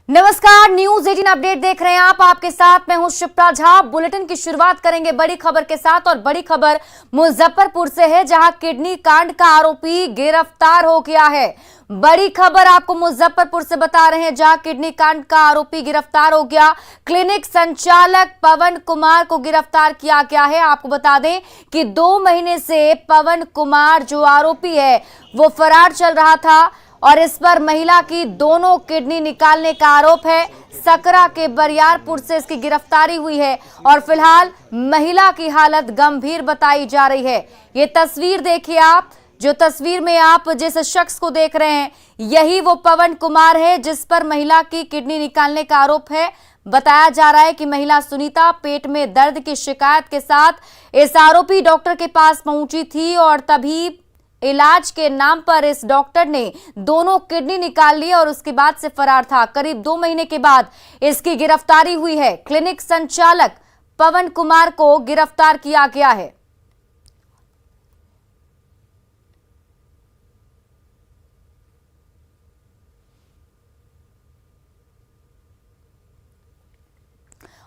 नमस्कार, news 18 update देख रहे हैं आप। आपके साथ मैं हूं शिप्रा झा। बुलेटिन की शुरुआत करेंगे बड़ी खबर के साथ और बड़ी खबर मुजफ्फरपुर से है, जहां किडनी कांड का आरोपी गिरफ्तार हो गया है। बड़ी खबर आपको मुजफ्फरपुर से बता रहे हैं, जहां किडनी कांड का आरोपी गिरफ्तार हो गया। क्लिनिक संचालक पवन कुमार को गिरफ्तार किया गया है। आपको बता दें कि 2 महीने से पवन कुमार जो आरोपी है वो फरार चल रहा था और इस पर महिला की दोनों किडनी निकालने का आरोप है। सकरा के बरियारपुर से इसकी गिरफ्तारी हुई है और फिलहाल महिला की हालत गंभीर बताई जा रही है। ये तस्वीर देखिए आप, जो तस्वीर में आप जिस शख्स को देख रहे हैं यही वो पवन कुमार है जिस पर महिला की किडनी निकालने का आरोप है। बताया जा रहा है कि महिला सुनीता पेट में दर्द की शिकायत के साथ इस आरोपी डॉक्टर के पास पहुंची थी और तभी इलाज के नाम पर इस डॉक्टर ने दोनों किडनी निकाल ली और उसके बाद से फरार था। करीब 2 महीने के बाद इसकी गिरफ्तारी हुई है। क्लिनिक संचालक पवन कुमार को गिरफ्तार किया गया है।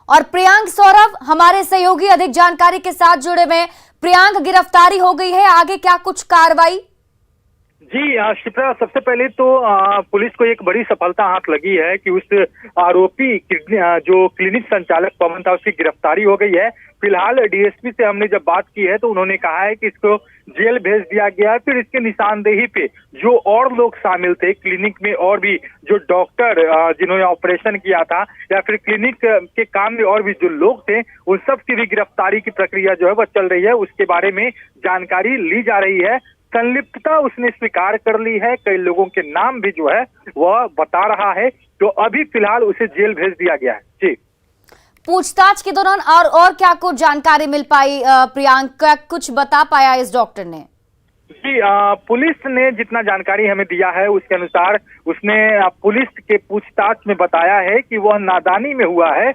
और प्रियांक सौरभ हमारे सहयोगी अधिक जानकारी के साथ जुड़े हुए हैं। प्रियांक, गिरफ्तारी हो गई है, आगे क्या कुछ कार्रवाई? जी शिप्रा, सबसे पहले तो पुलिस को एक बड़ी सफलता हाथ लगी है कि उस आरोपी जो क्लिनिक संचालक पवन था उसकी गिरफ्तारी हो गई है। फिलहाल डीएसपी से हमने जब बात की है तो उन्होंने कहा है कि इसको जेल भेज दिया गया है। फिर इसके निशानदेही पे जो और लोग शामिल थे क्लिनिक में, और भी जो डॉक्टर जिन्होंने ऑपरेशन किया था या फिर क्लिनिक के काम में और भी जो लोग थे, उन सब की भी गिरफ्तारी की प्रक्रिया जो है वह चल रही है। उसके बारे में जानकारी ली जा रही है। संलिप्तता उसने स्वीकार कर ली है, कई लोगों के नाम भी जो है वह बता रहा है। तो अभी फिलहाल उसे जेल भेज दिया गया है। जी, पूछताछ के दौरान और क्या कुछ जानकारी मिल पाई प्रियांक? क्या कुछ बता पाया इस डॉक्टर ने? जी पुलिस ने जितना जानकारी हमें दिया है उसके अनुसार उसने पुलिस के पूछताछ में बताया है कि वह नादानी में हुआ है।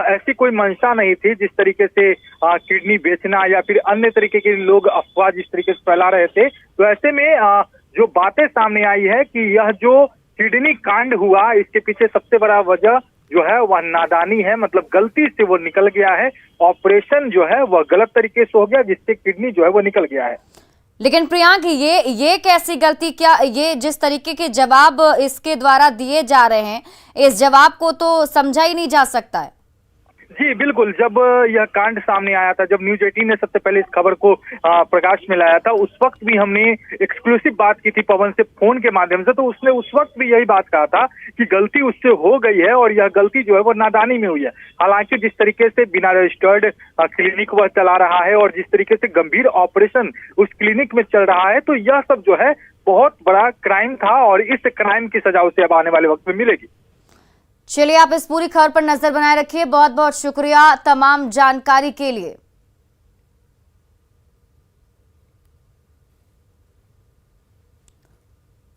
ऐसी कोई मंशा नहीं थी। जिस तरीके से किडनी बेचना या फिर अन्य तरीके के लोग अफवाह जिस तरीके से फैला रहे थे, तो ऐसे में जो बातें सामने आई है कि यह जो किडनी कांड हुआ इसके पीछे सबसे बड़ा वजह जो है वह नादानी है। मतलब गलती से वो निकल गया है, ऑपरेशन जो है वह गलत तरीके से हो गया जिससे किडनी जो है वो निकल गया है। लेकिन प्रियांक, ये कैसी गलती? क्या ये जिस तरीके के जवाब इसके द्वारा दिए जा रहे हैं, इस जवाब को तो समझा ही नहीं जा सकता है। जी बिल्कुल, जब यह कांड सामने आया था, जब न्यूज 18 ने सबसे पहले इस खबर को प्रकाश में लाया था, उस वक्त भी हमने एक्सक्लूसिव बात की थी पवन से फोन के माध्यम से। तो उसने उस वक्त भी यही बात कहा था कि गलती उससे हो गई है और यह गलती जो है वो नादानी में हुई है। हालांकि जिस तरीके से बिना रजिस्टर्ड क्लिनिक वह चला रहा है और जिस तरीके से गंभीर ऑपरेशन उस क्लिनिक में चल रहा है, तो यह सब जो है बहुत बड़ा क्राइम था और इस क्राइम की सजा उसे अब आने वाले वक्त में मिलेगी। चलिए, आप इस पूरी खबर पर नजर बनाए रखिए। बहुत बहुत शुक्रिया तमाम जानकारी के लिए।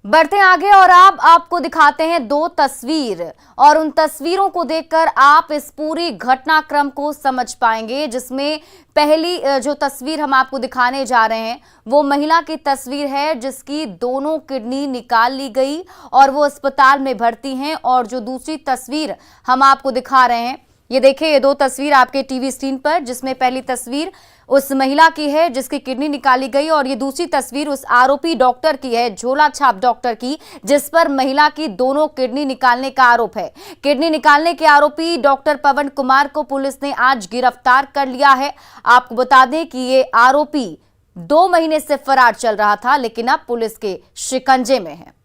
बढ़ते हैं आगे और आपको दिखाते हैं 2 तस्वीर और उन तस्वीरों को देखकर आप इस पूरी घटनाक्रम को समझ पाएंगे। जिसमें पहली जो तस्वीर हम आपको दिखाने जा रहे हैं वो महिला की तस्वीर है जिसकी दोनों किडनी निकाल ली गई और वो अस्पताल में भर्ती हैं। और जो दूसरी तस्वीर हम आपको दिखा रहे हैं, ये देखिए, ये 2 तस्वीर आपके टीवी स्क्रीन पर, जिसमें पहली तस्वीर उस महिला की है जिसकी किडनी निकाली गई और ये दूसरी तस्वीर उस आरोपी डॉक्टर की है, झोला छाप डॉक्टर की, जिस पर महिला की दोनों किडनी निकालने का आरोप है। किडनी निकालने के आरोपी डॉक्टर पवन कुमार को पुलिस ने आज गिरफ्तार कर लिया है। आपको बता दें कि ये आरोपी 2 महीने से फरार चल रहा था, लेकिन अब पुलिस के शिकंजे में है।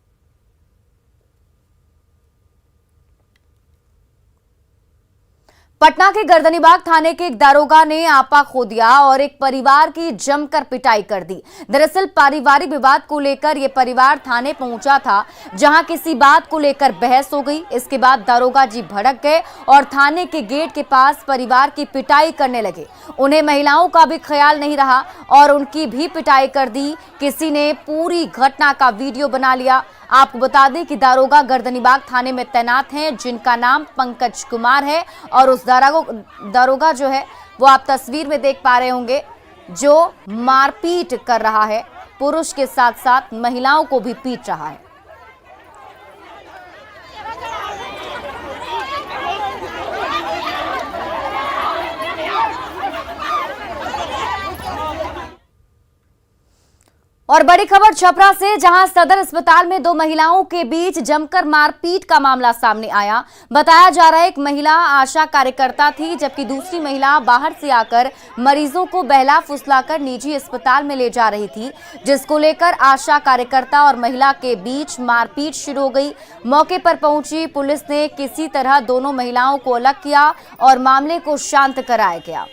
पटना के गर्दनीबाग थाने के एक दारोगा ने आपा खो दिया और एक परिवार की जमकर पिटाई कर दी। दरअसल पारिवारिक विवाद को लेकर यह परिवार थाने पहुंचा था, जहां किसी बात को लेकर बहस हो गई। इसके बाद दारोगा जी भड़क गए और थाने के गेट के पास परिवार की पिटाई करने लगे। उन्हें महिलाओं का भी ख्याल नहीं रहा और उनकी भी पिटाई कर दी। किसी ने पूरी घटना का वीडियो बना लिया। आपको बता दें कि दारोगा गर्दनीबाग थाने में तैनात हैं, जिनका नाम पंकज कुमार है और उस दारोगा जो है वो आप तस्वीर में देख पा रहे होंगे, जो मारपीट कर रहा है, पुरुष के साथ साथ महिलाओं को भी पीट रहा है। और बड़ी खबर छपरा से, जहां सदर अस्पताल में दो महिलाओं के बीच जमकर मारपीट का मामला सामने आया। बताया जा रहा है एक महिला आशा कार्यकर्ता थी, जबकि दूसरी महिला बाहर से आकर मरीजों को बहला फुसलाकर निजी अस्पताल में ले जा रही थी, जिसको लेकर आशा कार्यकर्ता और महिला के बीच मारपीट शुरू हो गई। मौके पर पहुंची पुलिस ने किसी तरह दोनों महिलाओं को अलग किया और मामले को शांत कराया गया।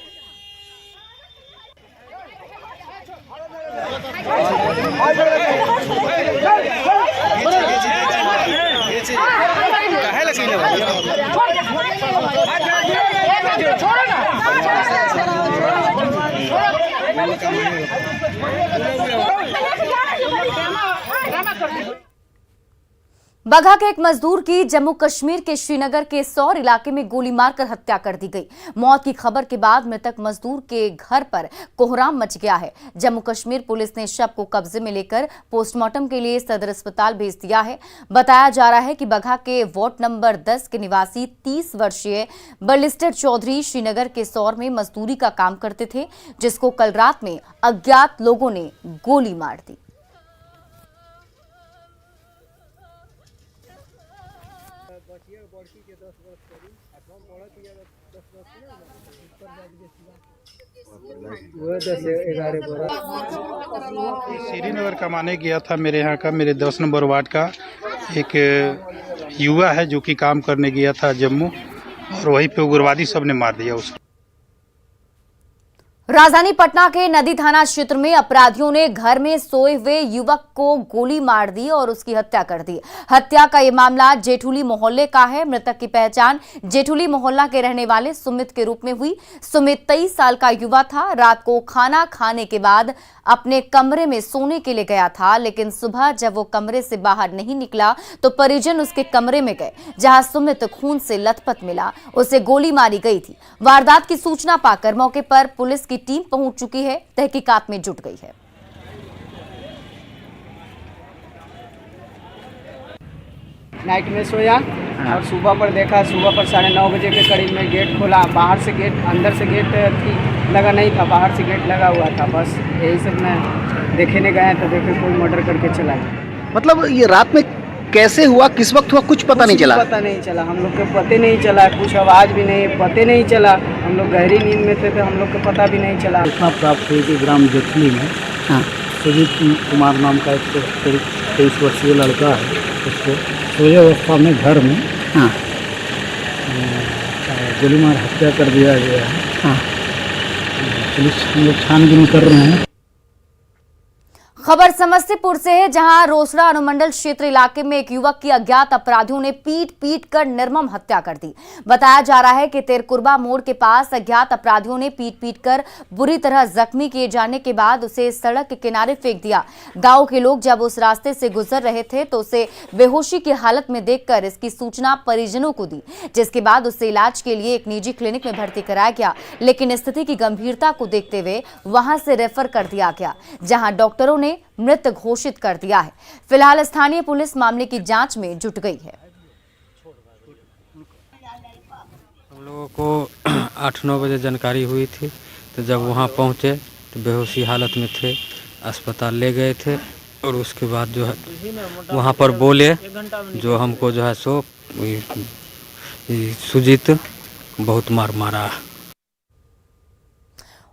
बगहा के एक मजदूर की जम्मू कश्मीर के श्रीनगर के सौर इलाके में गोली मारकर हत्या कर दी गई। मौत की खबर के बाद मृतक मजदूर के घर पर कोहराम मच गया है। जम्मू कश्मीर पुलिस ने शव को कब्जे में लेकर पोस्टमार्टम के लिए सदर अस्पताल भेज दिया है। बताया जा रहा है कि बगहा के वार्ड नंबर 10 के निवासी 30 वर्षीय बलिस्टर चौधरी श्रीनगर के सौर में मजदूरी का काम करते थे, जिसको कल रात में अज्ञात लोगों ने गोली मार दी। श्रीनगर कमाने गया था मेरे यहाँ का, मेरे 10 नंबर वार्ड का एक युवा है जो कि काम करने गया था जम्मू, और वहीं पे उग्रवादी सब ने मार दिया उसको। राजधानी पटना के नदी थाना क्षेत्र में अपराधियों ने घर में सोए हुए युवक को गोली मार दी और उसकी हत्या कर दी। हत्या का यह मामला जेठुली मोहल्ले का है। मृतक की पहचान जेठुली मोहल्ला के रहने वाले सुमित के रूप में हुई। सुमित 23 साल का युवा था। रात को खाना खाने के बाद अपने कमरे में सोने के लिए गया था, लेकिन सुबह जब वो कमरे से बाहर नहीं निकला तो परिजन उसके कमरे में गए, जहां सुमित खून से लथपथ मिला। उसे गोली मारी गई थी। वारदात की सूचना पाकर मौके पर पुलिस की टीम पहुंच चुकी है, तहकीकात में जुट गई है। नाइट में सोया और सुबह पर देखा, सुबह पर 9:30 बजे के करीब में गेट खोला। बाहर से गेट, अंदर से गेट थी लगा नहीं था, बाहर से गेट लगा हुआ था। बस यही सब मैं देखने गया तो देखे कोई मर्डर करके चला गया। मतलब ये रात में कैसे हुआ, किस वक्त हुआ, कुछ पता नहीं चला? पता नहीं चला, हम लोग को पता नहीं चला, कुछ आवाज़ भी नहीं, पता नहीं चला। हम लोग गहरी नींद में थे तो हम लोग को पता भी नहीं चला। सूचना प्राप्त हुई कि ग्राम जेठली में सुजीत कुमार नाम का एक 23 वर्षीय लड़का है, उसको सोए अवस्था में घर में गोली मार हत्या कर दिया गया है। पुलिस हम लोग छानबीन कर रहे हैं। खबर समस्तीपुर से है, जहां रोसड़ा अनुमंडल क्षेत्र इलाके में एक युवक की अज्ञात अपराधियों ने पीट कर निर्मम हत्या कर दी। बताया जा रहा है कि तेरकुरबा मोड़ के पास अज्ञात अपराधियों ने पीट कर बुरी तरह जख्मी किए जाने के बाद उसे सड़क के किनारे फेंक दिया। गांव के लोग जब उस रास्ते से गुजर रहे थे तो उसे बेहोशी की हालत में देखकर इसकी सूचना परिजनों को दी, जिसके बाद उसे इलाज के लिए एक निजी क्लिनिक में भर्ती कराया गया, लेकिन स्थिति की गंभीरता को देखते हुए वहां से रेफर कर दिया गया, जहां डॉक्टरों ने मृत घोषित कर दिया है। फिलहाल स्थानीय पुलिस मामले की जांच में जुट गई है। हम लोगों को 8-9 बजे जानकारी हुई थी, तो जब वहां पहुंचे तो बेहोशी हालत में थे, अस्पताल ले गए थे, और उसके बाद जो है वहां पर बोले जो हमको जो है सो सुजीत बहुत मारा।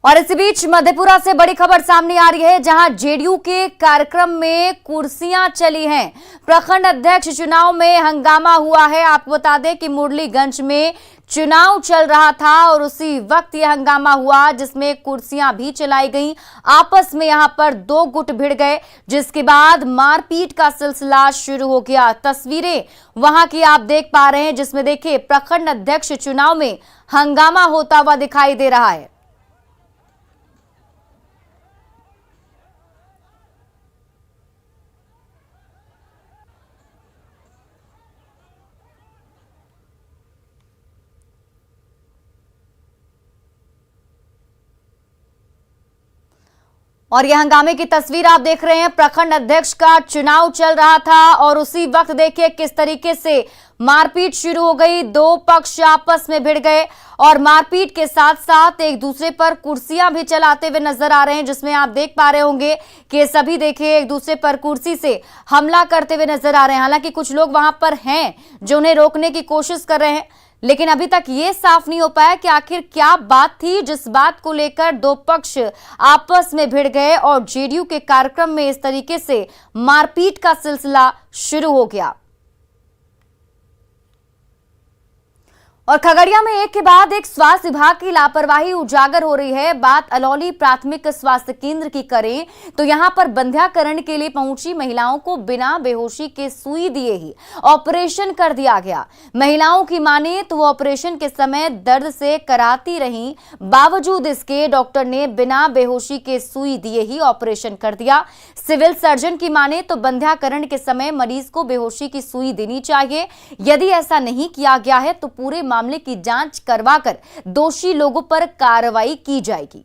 और इसी बीच मधेपुरा से बड़ी खबर सामने आ रही है, जहां जेडीयू के कार्यक्रम में कुर्सियां चली हैं। प्रखंड अध्यक्ष चुनाव में हंगामा हुआ है। आपको बता दें कि मुरलीगंज में चुनाव चल रहा था और उसी वक्त यह हंगामा हुआ, जिसमें कुर्सियां भी चलाई गईं। आपस में यहां पर 2 गुट भिड़ गए, जिसके बाद मारपीट का सिलसिला शुरू हो गया। तस्वीरें वहां की आप देख पा रहे हैं, जिसमें देखिए प्रखंड अध्यक्ष चुनाव में हंगामा होता हुआ दिखाई दे रहा है। और यह हंगामे की तस्वीर आप देख रहे हैं। प्रखंड अध्यक्ष का चुनाव चल रहा था और उसी वक्त देखिए किस तरीके से मारपीट शुरू हो गई। दो पक्ष आपस में भिड़ गए और मारपीट के साथ साथ एक दूसरे पर कुर्सियां भी चलाते हुए नजर आ रहे हैं, जिसमें आप देख पा रहे होंगे कि सभी देखिए एक दूसरे पर कुर्सी से हमला करते हुए नजर आ रहे हैं। हालांकि कुछ लोग वहां पर हैं जो उन्हें रोकने की कोशिश कर रहे हैं, लेकिन अभी तक ये साफ नहीं हो पाया कि आखिर क्या बात थी जिस बात को लेकर दो पक्ष आपस में भिड़ गए और जेडीयू के कार्यक्रम में इस तरीके से मारपीट का सिलसिला शुरू हो गया। और खगड़िया में एक के बाद एक स्वास्थ्य विभाग की लापरवाही उजागर हो रही है। बात अलौली प्राथमिक स्वास्थ्य केंद्र की करें तो यहां पर बंध्याकरण के लिए पहुंची महिलाओं को बिना बेहोशी के सुई दिए ही ऑपरेशन कर दिया गया। महिलाओं की माने तो वो ऑपरेशन के समय दर्द से कराती रहीं, बावजूद इसके डॉक्टर ने बिना बेहोशी के सुई दिए ही ऑपरेशन कर दिया। सिविल सर्जन की माने तो बंध्याकरण के समय मरीज को बेहोशी की सुई देनी चाहिए। यदि ऐसा नहीं किया गया है तो पूरे मामले की जांच करवाकर दोषी लोगों पर कार्रवाई की जाएगी।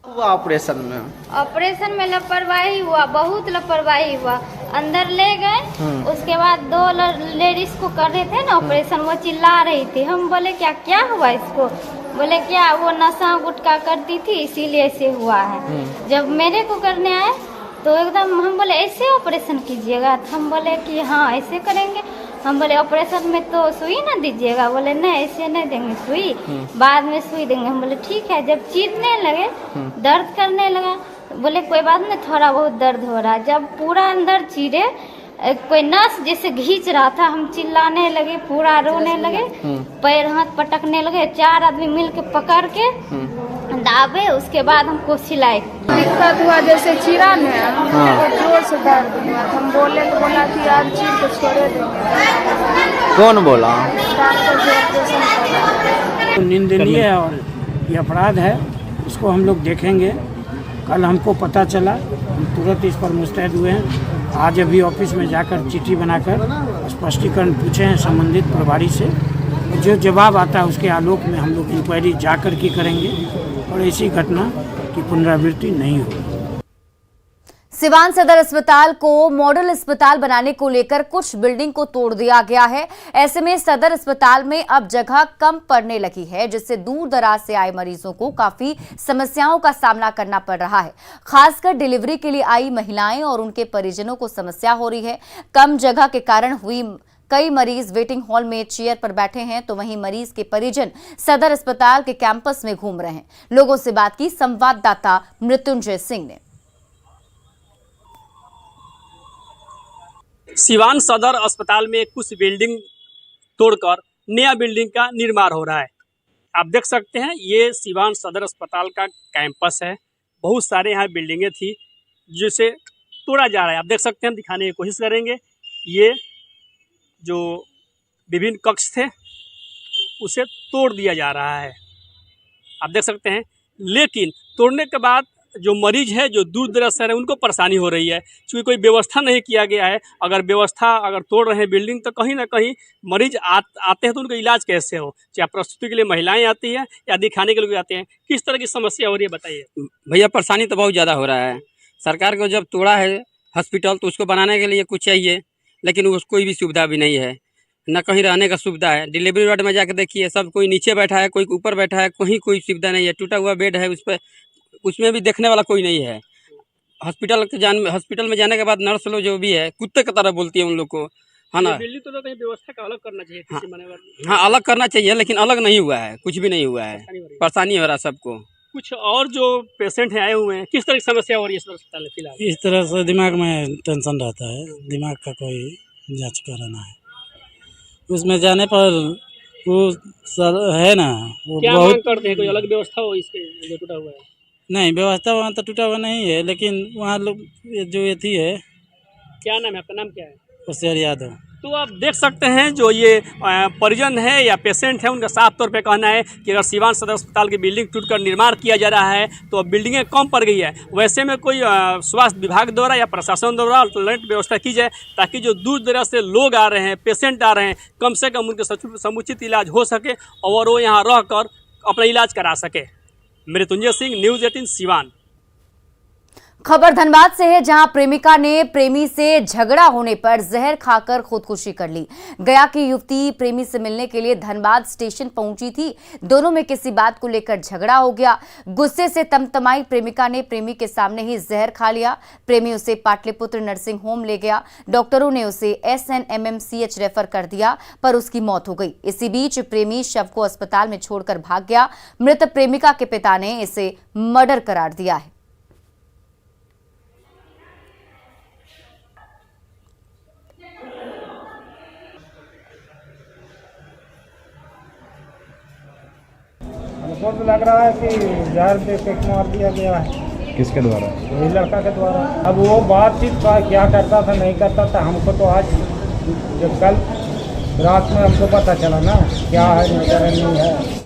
हुआ ऑपरेशन में लापरवाही हुआ, बहुत लापरवाही हुआ। अंदर ले गए, उसके बाद दो लेडीज को कर रहे थे ना ऑपरेशन, वो चिल्ला रही थी। हम बोले क्या हुआ इसको? बोले क्या वो नशा गुटखा करती थी इसीलिए ऐसे हुआ है। जब मेरे को करने आए तो एकदम हम बोले ऐसे ऑपरेशन कीजिएगा, तो हम बोले कि हाँ ऐसे करेंगे। हम बोले ऑपरेशन में तो सुई ना दीजिएगा, बोले नहीं ऐसे नहीं देंगे सुई, बाद में सुई देंगे। हम बोले ठीक है। जब चीरने लगे, दर्द करने लगा, बोले कोई बात नहीं थोड़ा बहुत दर्द हो रहा है। जब पूरा अंदर चीरे, कोई नस जैसे घींच रहा था, हम चिल्लाने लगे, पूरा रोने लगे, पैर हाथ पटकने लगे। 4 आदमी मिल के पकड़ के दाबे, उसके बाद हमको सिलाई। दिक्कत हुआ जैसे चीरा में तो जोर से दर्द हुआ। हम बोले तो बोला कि आज चीर को छोड़े देंगे। कौन बोला? डॉक्टर जो ऑपरेशन तो निंदनीय है और ये अपराध है, इसको हम लोग देखेंगे। कल हमको पता चला, हम तुरंत इस पर मुस्तैद हुए हैं। आज अभी ऑफिस में जाकर चिट्ठी बनाकर स्पष्टीकरण पूछे हैं संबंधित प्रभारी से। जो जवाब आता है उसके आलोक में हम लोग इंक्वायरी जाकर के करेंगे और ऐसी घटना की पुनरावृत्ति नहीं होगी। सिवान सदर अस्पताल को मॉडल अस्पताल बनाने को लेकर कुछ बिल्डिंग को तोड़ दिया गया है। ऐसे में सदर अस्पताल में अब जगह कम पड़ने लगी है, जिससे दूर दराज से आए मरीजों को काफी समस्याओं का सामना करना पड़ रहा है। खासकर डिलीवरी के लिए आई महिलाएं और उनके परिजनों को समस्या हो रही है। कम जगह के कारण हुई कई मरीज वेटिंग हॉल में चेयर पर बैठे हैं, तो वहीं मरीज के परिजन सदर अस्पताल के कैंपस में घूम रहे हैं। लोगों से बात की संवाददाता मृत्युंजय सिंह ने। सिवान सदर अस्पताल में कुछ बिल्डिंग तोड़कर नया बिल्डिंग का निर्माण हो रहा है। आप देख सकते हैं ये सिवान सदर अस्पताल का कैंपस है। बहुत सारे यहाँ बिल्डिंगें थी जिसे तोड़ा जा रहा है। आप देख सकते हैं, दिखाने की कोशिश करेंगे। ये जो विभिन्न कक्ष थे उसे तोड़ दिया जा रहा है, आप देख सकते हैं। लेकिन तोड़ने के बाद जो मरीज है, जो दूर दराज से है, उनको परेशानी हो रही है क्योंकि कोई व्यवस्था नहीं किया गया है। अगर तोड़ रहे हैं बिल्डिंग तो कहीं ना कहीं मरीज आते हैं तो उनका इलाज कैसे हो। चाहे प्रस्तुति के लिए महिलाएं आती हैं या दिखाने के लिए आते हैं, किस तरह की समस्या हो रही है बताइए। भैया परेशानी तो बहुत ज़्यादा हो रहा है। सरकार को जब तोड़ा है हॉस्पिटल तो उसको बनाने के लिए कुछ चाहिए, लेकिन उसको कोई भी सुविधा भी नहीं है, न कहीं रहने का सुविधा है। डिलीवरी वार्ड में जाकर देखिए, सब कोई नीचे बैठा है, कोई ऊपर बैठा है, कहीं कोई सुविधा नहीं है। टूटा हुआ बेड है, उसमें भी देखने वाला कोई नहीं है। हॉस्पिटल में जाने के बाद नर्स लोग जो भी है कुत्ते की तरह बोलती है उन लोग को, है ना। दिल्ली तो कहीं व्यवस्था का अलग करना चाहिए। हाँ अलग करना चाहिए, लेकिन अलग नहीं हुआ है, कुछ भी नहीं हुआ है। परेशानी हो रहा है सबको। कुछ और जो पेशेंट हैं आए हुए हैं, किस तरह की समस्या हो रही है इस अस्पताल में फिलहाल? इस तरह से दिमाग में टेंशन रहता है, दिमाग का कोई जांच कराना है। उसमें जाने पर वो सर है ना, वो क्या बहुत मांग करते हैं? कोई अलग व्यवस्था हो इसके जो टूटा हुआ है? नहीं, व्यवस्था वहाँ तो टूटा हुआ नहीं है, लेकिन वहाँ लोग जो ये थी है। क्या नाम है आपका? नाम क्या है? होशियार यादव। तो आप देख सकते हैं जो ये परिजन है या पेशेंट है, उनका साफ तौर पे कहना है कि अगर सिवान सदर अस्पताल की बिल्डिंग टूटकर निर्माण किया जा रहा है तो बिल्डिंगें कम पड़ गई है। वैसे में कोई स्वास्थ्य विभाग द्वारा या प्रशासन द्वारा अल्टरनेट व्यवस्था की जाए ताकि जो दूर दराज से लोग आ रहे हैं, पेशेंट आ रहे हैं, कम से कम उनके समुचित इलाज हो सके और वो यहाँ रह कर अपना इलाज करा सके। मृत्युंजय सिंह, न्यूज़ 18 सिवान। खबर धनबाद से है, जहां प्रेमिका ने प्रेमी से झगड़ा होने पर जहर खाकर खुदकुशी कर ली। गया की युवती प्रेमी से मिलने के लिए धनबाद स्टेशन पहुंची थी। दोनों में किसी बात को लेकर झगड़ा हो गया। गुस्से से तमतमाई प्रेमिका ने प्रेमी के सामने ही जहर खा लिया। प्रेमी उसे पाटलिपुत्र नर्सिंग होम ले गया। डॉक्टरों ने उसे SNMMCH रेफर कर दिया, पर उसकी मौत हो गई। इसी बीच प्रेमी शव को अस्पताल में छोड़कर भाग गया। मृत प्रेमिका के पिता ने इसे मर्डर करार दिया है। हमको तो लग रहा है कि जहर दे के मार दिया गया है। किसके द्वारा? वही लड़का के द्वारा। अब वो बातचीत का क्या करता था नहीं करता था, हमको तो आज जब कल रात में हमको पता चला ना क्या है नहीं है।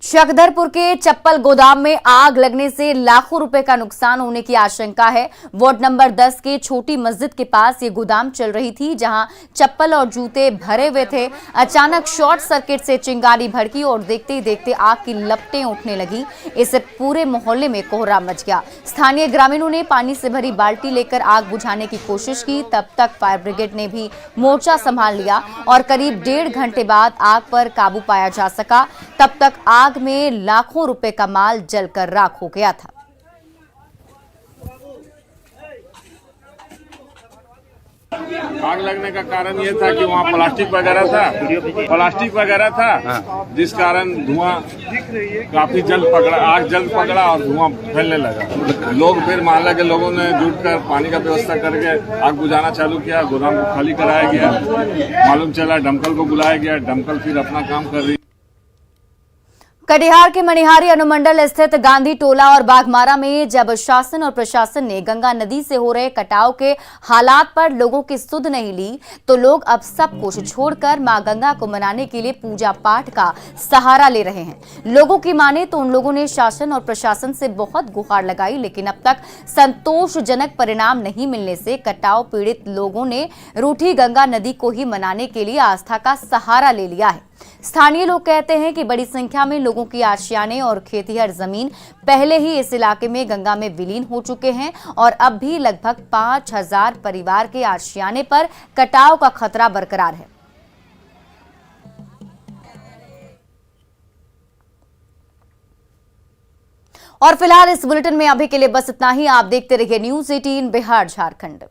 शकधरपुर के चप्पल गोदाम में आग लगने से लाखों रुपए का नुकसान होने की आशंका है। वार्ड नंबर 10 के छोटी मस्जिद के पास ये गोदाम चल रही थी, जहां चप्पल और जूते भरे हुए थे। अचानक शॉर्ट सर्किट से चिंगारी भड़की और देखते ही देखते आग की लपटें उठने लगी। इससे पूरे मोहल्ले में कोहराम मच गया। स्थानीय ग्रामीणों ने पानी से भरी बाल्टी लेकर आग बुझाने की कोशिश की। तब तक फायर ब्रिगेड ने भी मोर्चा संभाल लिया और करीब 1.5 घंटे बाद आग पर काबू पाया जा सका। तब तक आग में लाखों रुपए का माल जलकर राख हो गया था। आग लगने का कारण ये था कि वहाँ प्लास्टिक वगैरह था, जिस कारण धुआं काफी आग जल्द पकड़ा और धुआं फैलने लगा। लोग फिर मोहल्ले के लोगों ने जुटकर पानी का व्यवस्था करके आग बुझाना चालू किया। गोदाम को खाली कराया गया। मालूम चला दमकल को बुलाया गया। दमकल फिर अपना काम कर रही। कटिहार के मनिहारी अनुमंडल स्थित गांधी टोला और बाघमारा में जब शासन और प्रशासन ने गंगा नदी से हो रहे कटाव के हालात पर लोगों की सुध नहीं ली, तो लोग अब सब कुछ छोड़कर मां गंगा को मनाने के लिए पूजा पाठ का सहारा ले रहे हैं। लोगों की माने तो उन लोगों ने शासन और प्रशासन से बहुत गुहार लगाई, लेकिन अब तक संतोषजनक परिणाम नहीं मिलने से कटाव पीड़ित लोगों ने रूठी गंगा नदी को ही मनाने के लिए आस्था का सहारा ले लिया है। स्थानीय लोग कहते हैं कि बड़ी संख्या में लोगों की आशियाने और खेतिहर जमीन पहले ही इस इलाके में गंगा में विलीन हो चुके हैं और अब भी लगभग 5000 परिवार के आशियाने पर कटाव का खतरा बरकरार है। और फिलहाल इस बुलेटिन में अभी के लिए बस इतना ही। आप देखते रहिए न्यूज़ 18 बिहार झारखंड।